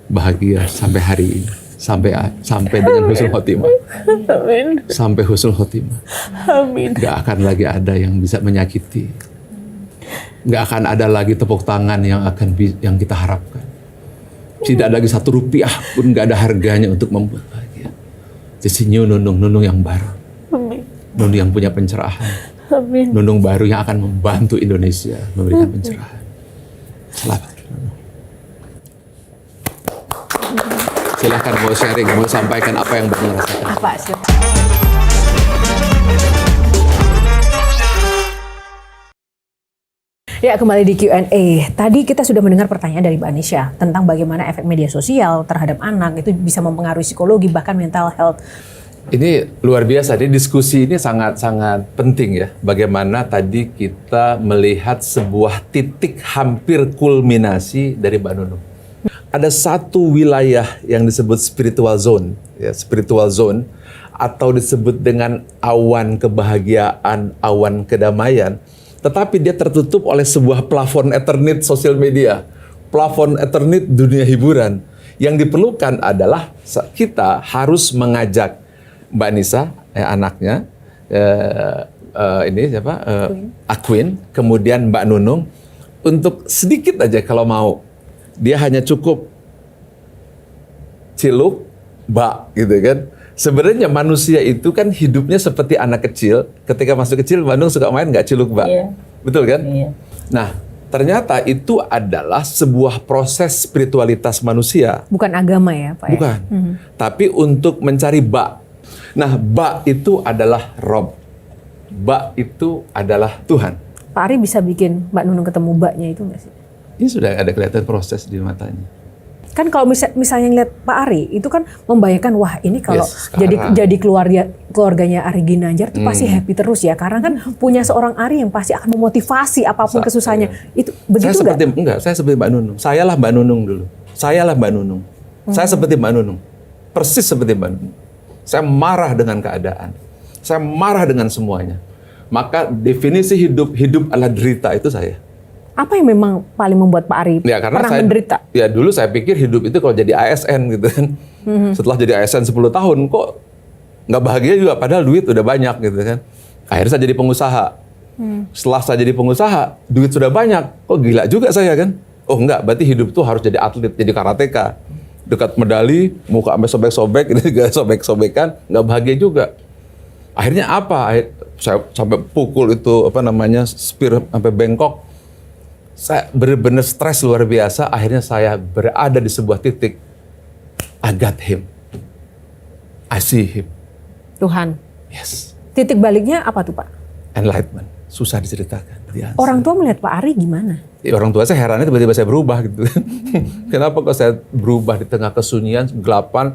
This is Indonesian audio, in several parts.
bahagia sampai hari ini, sampai dengan husnul khotimah. Amin. Sampai husnul khotimah. Amin. Gak akan lagi ada yang bisa menyakiti. Gak akan ada lagi tepuk tangan yang kita harapkan. Tidak ada lagi 1 rupiah pun gak ada harganya untuk membuat bahagia. Jadi Nunung yang baru. Amin. Nunung yang punya pencerahan. Amin. Nunung baru yang akan membantu Indonesia memberikan pencerahan. Selamat. Silahkan mau sharing, mau sampaikan apa yang Mbak rasakan. Apa sih? Ya, kembali di Q&A. Tadi kita sudah mendengar pertanyaan dari Mbak Anisha tentang bagaimana efek media sosial terhadap anak itu bisa mempengaruhi psikologi bahkan mental health. Ini luar biasa, ini diskusi ini sangat-sangat penting ya. Bagaimana tadi kita melihat sebuah titik hampir kulminasi dari Mbak Nunung. Ada satu wilayah yang disebut spiritual zone, ya, spiritual zone, atau disebut dengan awan kebahagiaan, awan kedamaian. Tetapi dia tertutup oleh sebuah plafon Ethernet sosial media, plafon Ethernet dunia hiburan. Yang diperlukan adalah kita harus mengajak Mbak Nisa, anaknya, ini siapa? Aquin, kemudian Mbak Nunung, untuk sedikit aja kalau mau. Dia hanya cukup ciluk, bak gitu kan. Sebenarnya manusia itu kan hidupnya seperti anak kecil. Ketika masih kecil, Mbak Nung suka main nggak ciluk, bak? Iya. Betul kan? Iya. Nah, ternyata itu adalah sebuah proses spiritualitas manusia. Bukan agama ya, Pak? Bukan. Tapi untuk mencari bak. Nah, bak itu adalah Rob. Bak itu adalah Tuhan. Pak Ari bisa bikin Mbak Nunung ketemu baknya itu nggak sih? Ini sudah ada kelihatan proses di matanya. Kan kalau misalnya ngeliat Pak Ari itu kan membayangkan wah ini kalau Yes, sekarang. jadi keluarganya Ari Ginanjar itu pasti happy terus ya karena kan punya seorang Ari yang pasti akan memotivasi apapun kesusahannya. Itu begitu nggak? Saya seperti Mbak Nunung. Sayalah Mbak Nunung dulu. Sayalah Mbak Nunung. Saya seperti Mbak Nunung. Persis seperti Mbak Nunung. Saya marah dengan keadaan. Saya marah dengan semuanya. Maka definisi hidup adalah derita itu saya. Apa yang memang paling membuat Pak Ari Ya, karena pernah menderita? Ya dulu saya pikir hidup itu kalau jadi ASN gitu kan. Setelah jadi ASN 10 tahun kok nggak bahagia juga padahal duit udah banyak gitu kan. Akhirnya saya jadi pengusaha. Setelah saya jadi pengusaha, duit sudah banyak. Kok gila juga saya kan. Oh enggak, berarti hidup tuh harus jadi atlet, jadi karateka. Dekat medali, muka sampai sobek-sobek, ini juga sobek-sobekan, nggak bahagia juga. Akhirnya apa? Saya sampai pukul itu spear sampai bengkok. Saya benar-benar stres luar biasa. Akhirnya saya berada di sebuah titik. I got him. I see him. Tuhan. Yes. Titik baliknya apa tuh Pak? Enlightenment. Susah diceritakan. Orang tua melihat Pak Ari gimana? Ya, orang tua saya herannya tiba-tiba saya berubah gitu. Kenapa kok saya berubah di tengah kesunyian, kegelapan?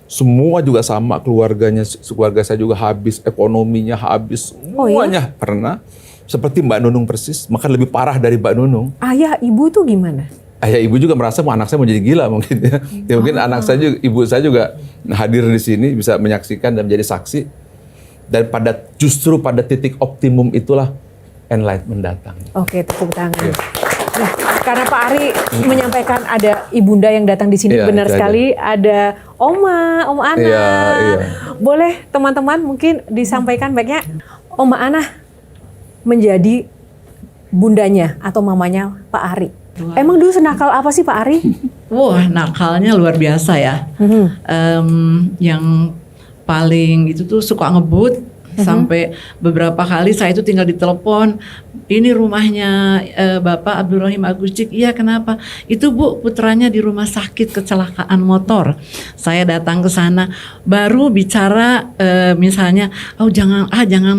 Semua juga sama, keluarga saya juga habis, ekonominya habis, semuanya pernah. Seperti Mbak Nunung persis, maka lebih parah dari Mbak Nunung. Ayah, ibu tuh gimana? Ayah ibu juga merasa anak saya mau jadi gila mungkin ya. Ya mungkin anak saya juga, ibu saya juga hadir di sini bisa menyaksikan dan menjadi saksi. Dan justru pada titik optimum itulah enlightenment datang. Oke, tepuk tangan. Nah, karena Pak Ari menyampaikan ada ibunda yang datang di sini, benar sekali. Ada Oma Ana. Iya. Boleh teman-teman mungkin disampaikan baiknya Oma Ana menjadi bundanya atau mamanya Pak Ari. Wah. Emang dulu senakal apa sih Pak Ari? Wah, nakalnya luar biasa ya. Yang paling itu tuh suka ngebut. Sampai beberapa kali saya itu tinggal ditelepon, ini rumahnya Bapak Abdul Rahim Agustik. Iya, kenapa? Itu Bu, putranya di rumah sakit kecelakaan motor. Saya datang ke sana, baru bicara misalnya, oh jangan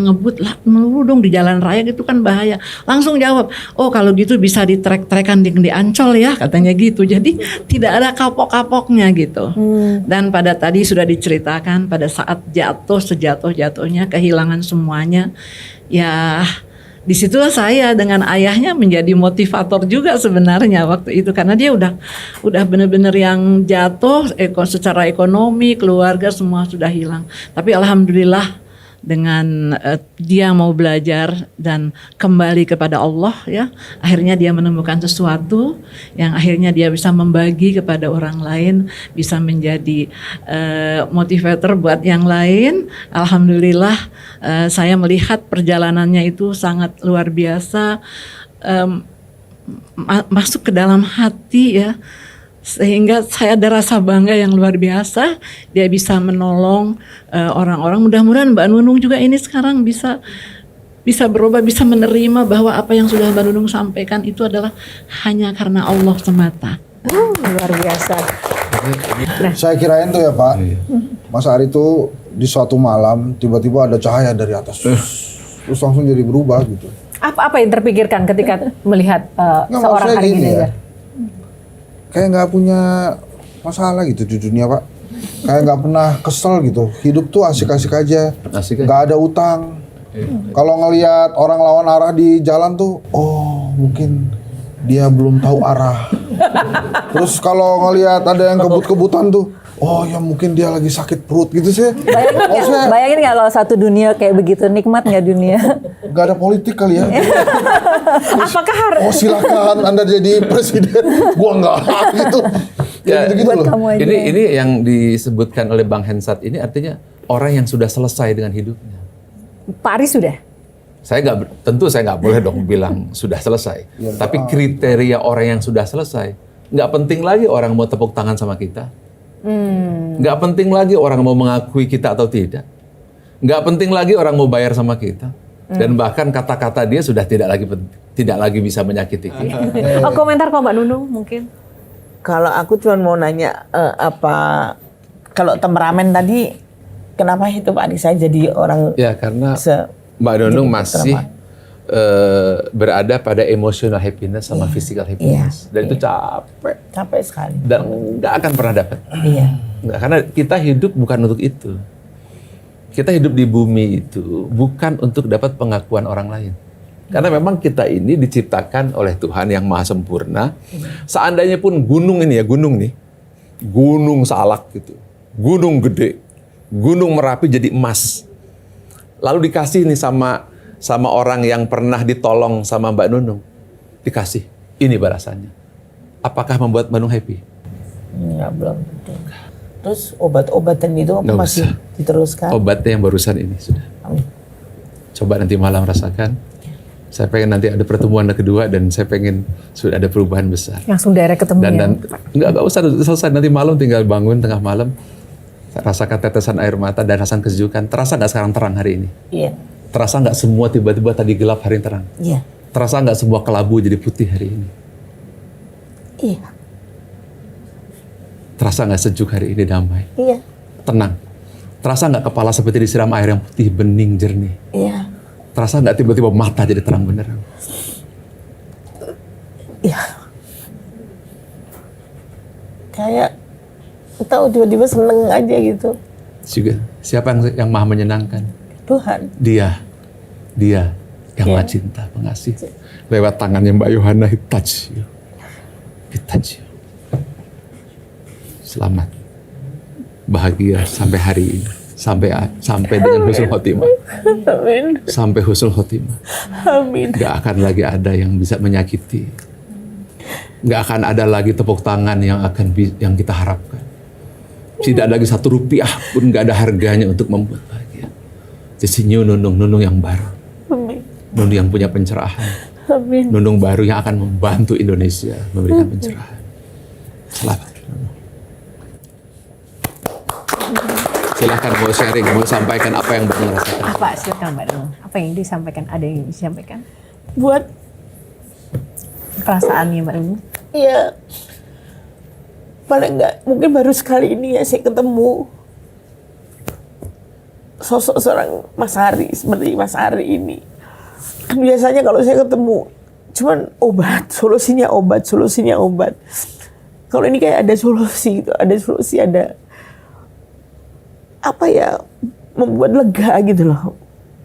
ngebut lah, melulu dong di jalan raya gitu kan bahaya. Langsung jawab, oh kalau gitu bisa ditrek-trekan di Ancol ya, katanya gitu. Jadi tidak ada kapok-kapoknya gitu. Dan pada tadi sudah diceritakan pada saat jatuh, sejatuh-jatuhnya kehilangan semuanya, ya disitulah saya dengan ayahnya menjadi motivator juga sebenarnya waktu itu, karena dia udah benar-benar yang jatuh secara ekonomi, keluarga semua sudah hilang. Tapi alhamdulillah dengan dia mau belajar dan kembali kepada Allah ya, akhirnya dia menemukan sesuatu yang akhirnya dia bisa membagi kepada orang lain, bisa menjadi motivator buat yang lain. Alhamdulillah saya melihat perjalanannya itu sangat luar biasa, masuk ke dalam hati ya. Sehingga saya ada rasa bangga yang luar biasa, dia bisa menolong orang-orang. Mudah-mudahan Mbak Nunung juga ini sekarang bisa berubah, bisa menerima bahwa apa yang sudah Mbak Nunung sampaikan itu adalah hanya karena Allah semata. Luar biasa. Saya kirain tuh ya Pak, Mas Ari tuh di suatu malam tiba-tiba ada cahaya dari atas, terus langsung jadi berubah gitu. Apa yang terpikirkan ketika melihat Nggak, seorang maksudnya Ari gini Ginanjar? Kayak nggak punya masalah gitu di dunia Pak. Kayak nggak pernah kesel gitu. Hidup tuh asik-asik aja. Asik aja. Nggak ada utang. Kalau ngelihat orang lawan arah di jalan tuh, oh mungkin dia belum tahu arah. Terus kalau ngelihat ada yang kebut-kebutan tuh, oh ya mungkin dia lagi sakit perut gitu sih. Bayangin nggak kalau satu dunia kayak begitu, nikmat nggak dunia? Gak ada politik kali ya. Apakah harus Oh silakan Anda jadi presiden, gua nggak gitu. Ya, Gitu-gitu Buat loh. kamu aja. Ini yang disebutkan oleh Bang Hensat ini artinya orang yang sudah selesai dengan hidupnya. Pak Ari sudah? Tentu saya nggak boleh dong bilang sudah selesai. Tapi kriteria orang yang sudah selesai, nggak penting lagi orang mau tepuk tangan sama kita. Nggak penting lagi orang mau mengakui kita atau tidak. Nggak penting lagi orang mau bayar sama kita. Dan bahkan kata-kata dia sudah tidak lagi bisa menyakiti kita. Oh, komentar kok Mbak Nunung mungkin? Kalau aku cuma mau nanya kalau temperamen tadi kenapa itu Pak Ari saya jadi orang Ya karena se- Mbak Nunung jadi masih kenapa? berada pada emotional happiness sama physical happiness. Dan itu capek sekali. dan nggak akan pernah dapat. Iya. Nggak, karena kita hidup bukan untuk itu. Kita hidup di bumi itu bukan untuk dapat pengakuan orang lain. Karena memang kita ini diciptakan oleh Tuhan yang maha sempurna. Seandainya pun gunung ini ya, gunung Salak gitu, gunung gede, gunung Merapi jadi emas. Lalu dikasih nih sama orang yang pernah ditolong sama Mbak Nunung. Dikasih, ini balasannya. Apakah membuat Mbak Nunung happy? Enggak, belum tentu. Terus obat-obatan itu Nggak masih usah. diteruskan? Obatnya yang barusan ini sudah. Amin. Coba nanti malam rasakan. Saya pengen nanti ada pertemuan kedua dan saya pengen sudah ada perubahan besar. Langsung direct ketemu Dan ya? nggak usah selesai nanti malam tinggal bangun tengah malam rasakan tetesan air mata dan rasakan kesejukan. Terasa nggak sekarang terang hari ini? Iya. Terasa nggak semua tiba-tiba tadi gelap hari ini terang? Iya. Terasa nggak semua kelabu jadi putih hari ini? Iya. Terasa nggak sejuk hari ini damai? Iya. Tenang. Terasa nggak kepala seperti disiram air yang putih bening jernih? Iya. Terasa nggak tiba-tiba mata jadi terang benerang? Iya. Kayak tahu tiba-tiba seneng aja gitu. Juga siapa yang maha menyenangkan? Tuhan. Dia yang maha cinta, pengasih. Lewat tangannya Mbak Yohana, he touch you. He touch you. Selamat. Bahagia sampai hari ini. Sampai dengan husnul khotimah. Amin. Sampai husnul khotimah. Amin. Gak akan lagi ada yang bisa menyakiti. Gak akan ada lagi tepuk tangan yang kita harapkan. Tidak ada lagi Rp1 pun gak ada harganya untuk membuat bahagia. Jadi Nunung yang baru. Amin. Nunung yang punya pencerahan. Amin. Nunung baru yang akan membantu Indonesia memberikan pencerahan. Selamat. Silahkan mau sharing, mau sampaikan apa yang Mbak rasakan. Apa silakan Mbak Nunung? Apa yang disampaikan? Ada yang disampaikan? Buat Perasaannya Mbak Nunung? ya paling enggak mungkin baru sekali ini ya saya ketemu sosok seorang Mas Ari seperti Mas Ari ini. Kan biasanya kalau saya ketemu cuman solusinya obat. Kalau ini kayak ada solusi gitu, ada apa ya, membuat lega gitu loh.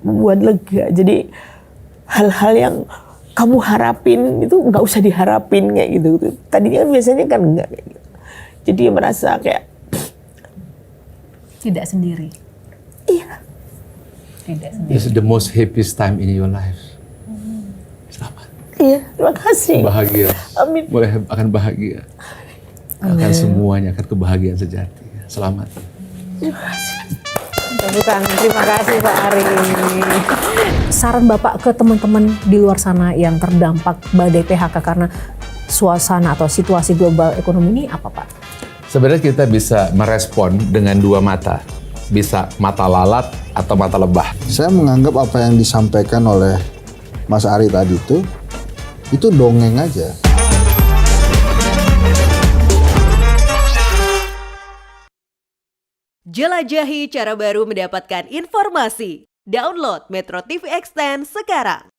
Membuat lega. Jadi hal-hal yang kamu harapin itu nggak usah diharapin kayak gitu. Tadinya kan biasanya kan enggak kayak gitu. Jadi merasa kayak Tidak sendiri. iya. Tidak sendiri. This is the most happiest time in your life. Selamat. Iya, terima kasih. Bahagia. Amin. Boleh akan bahagia. Akan semuanya akan kebahagiaan sejati. Selamat. Tepuk tangan. Terima kasih Pak Ari. Saran Bapak ke teman-teman di luar sana yang terdampak badai PHK karena suasana atau situasi global ekonomi ini apa Pak? Sebenarnya kita bisa merespon dengan dua mata. Bisa mata lalat atau mata lebah. Saya menganggap apa yang disampaikan oleh Mas Ari tadi itu dongeng aja. Jelajahi cara baru mendapatkan informasi. Download Metro TV Extend sekarang.